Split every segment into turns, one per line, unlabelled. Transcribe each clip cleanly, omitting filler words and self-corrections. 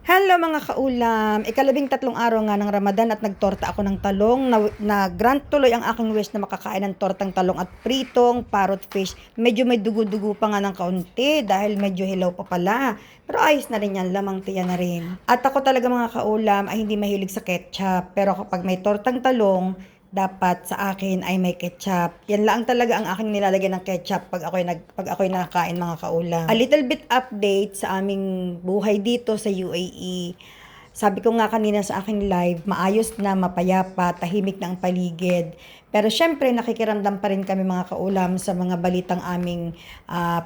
Hello mga kaulam! Ikalabing-tatlong araw nga ng Ramadan at nagtorta ako ng talong na grant tuloy ang aking wish na makakain ng tortang talong at pritong parrot fish. Medyo may dugo-dugo pa nga ng kaunti dahil medyo hilaw pa pala. Pero ayos na rin yan, lamang tiyan na rin. At ako talaga mga kaulam ay hindi mahilig sa ketchup. Pero kapag may tortang talong, dapat sa akin ay may ketchup. Yan lang talaga ang aking nilalagyan ng ketchup pag ako'y nakakain mga kaulam. A little bit update sa aming buhay dito sa UAE. Sabi ko nga kanina sa aking live, maayos na, mapayapa, tahimik na ang paligid. Pero syempre, nakikiramdam pa rin kami mga kaulam sa mga balitang aming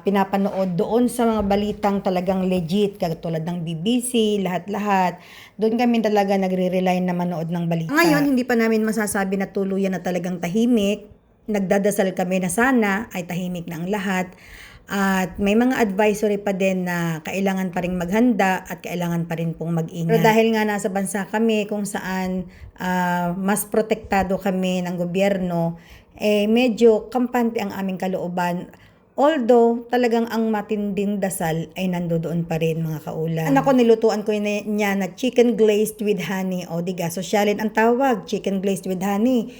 pinapanood doon sa mga balitang talagang legit, katulad ng BBC, lahat-lahat. Doon kami talaga nagre-rely na manood ng balita. Ngayon, hindi pa namin masasabi na tuluyan na talagang tahimik. Nagdadasal kami na sana ay tahimik na ang lahat. At may mga advisory pa din na kailangan pa rin maghanda at kailangan pa rin pong mag-ingat. Pero dahil nga nasa bansa kami kung saan mas protektado kami ng gobyerno, medyo kampante ang aming kalooban. Although, talagang ang matinding dasal ay nandoon pa rin mga kaulam. Anak ko, nilutuan ko niya na chicken glazed with honey. O diga, sosyalin ang tawag, chicken glazed with honey.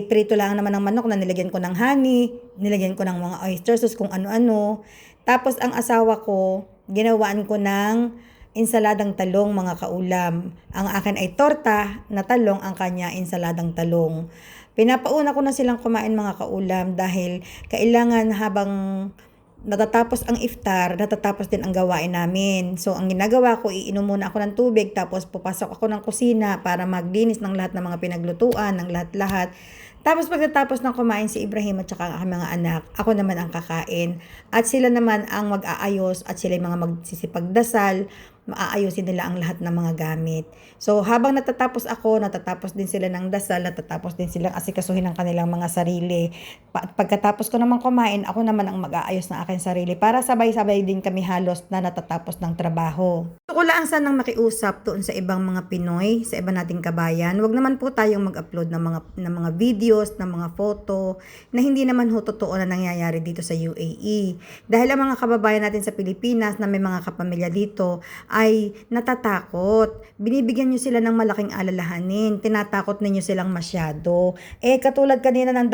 Prito lang naman ng manok na nilagyan ko ng honey, nilagyan ko ng mga oyster sauce, kung ano-ano. Tapos ang asawa ko, ginawaan ko ng insaladang talong mga kaulam. Ang akin ay torta na talong, ang kanya insaladang talong. Pinapauna ko na silang kumain mga kaulam dahil kailangan habang natatapos ang iftar, natatapos din ang gawain namin. So, ang ginagawa ko, iinom muna ako ng tubig, tapos pupasok ako ng kusina para maglinis ng lahat ng mga pinaglutuan, ng lahat-lahat. Tapos pagkatapos ng kumain si Ibrahim at saka ang mga anak, ako naman ang kakain. At sila naman ang mag-aayos at sila yung mga magsisipagdasal, maaayusin nila ang lahat ng mga gamit. So, habang natatapos ako, natatapos din sila ng dasal, natatapos din silang asikasuhin ng kanilang mga sarili. Pagkatapos ko naman kumain, ako naman ang mag-aayos ng aking sarili para sabay-sabay din kami halos na natatapos ng trabaho. Gusto ko lang sanang makiusap doon sa ibang mga Pinoy, sa iba nating kabayan. Huwag naman po tayong mag-upload ng mga videos, ng mga photo na hindi naman ho totoo na nangyayari dito sa UAE. Dahil ang mga kababayan natin sa Pilipinas na may mga kapamilya dito ay natatakot. Binibigyan nyo sila ng malaking alalahanin. Tinatakot ninyo silang masyado. Katulad kanina ng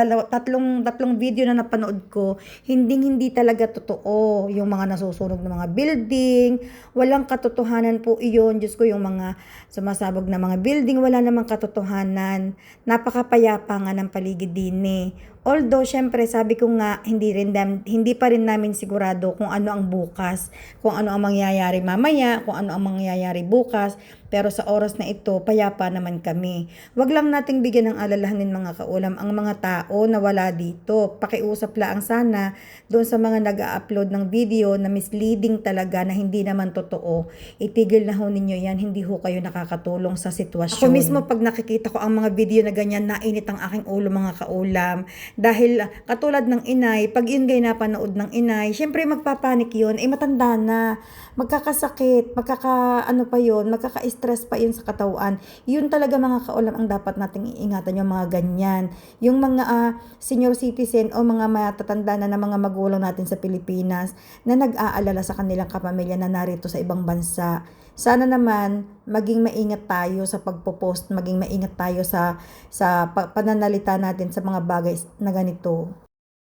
tatlong video na napanood ko, hindi talaga totoo yung mga nasusunog ng mga building. Walang katotohanan po iyon. Diyos ko, yung mga sumasabog na mga building, wala namang katotohanan. Napakapayapa nga ng paligid din Although, syempre, sabi ko nga, hindi pa rin namin sigurado kung ano ang bukas, kung ano ang mangyayari mamaya, kung ano ang mangyayari bukas. Pero sa oras na ito, payapa naman kami. Wag lang nating bigyan ng alalahanin mga kaulam ang mga tao na wala dito. Pakiusap lang sana doon sa mga nag-upload ng video na misleading talaga na hindi naman totoo. Itigil na ho ninyo yan, hindi ho kayo nakakatulong sa sitwasyon. Ako mismo pag nakikita ko ang mga video na ganyan, nainit ang aking ulo mga kaulam. Dahil katulad ng inay, pag yun gay napanood ng inay, syempre magpapanik yun, matanda na, magkakasakit, magkaka-stress pa yun sa katawan. Yun talaga mga kaulam ang dapat nating iingatan, yung mga ganyan. Yung mga senior citizen o mga matatanda na mga magulang natin sa Pilipinas na nag-aalala sa kanilang kapamilya na narito sa ibang bansa. Sana naman maging maingat tayo sa pagpo-post, maging maingat tayo sa pananalita natin sa mga bagay na ganito.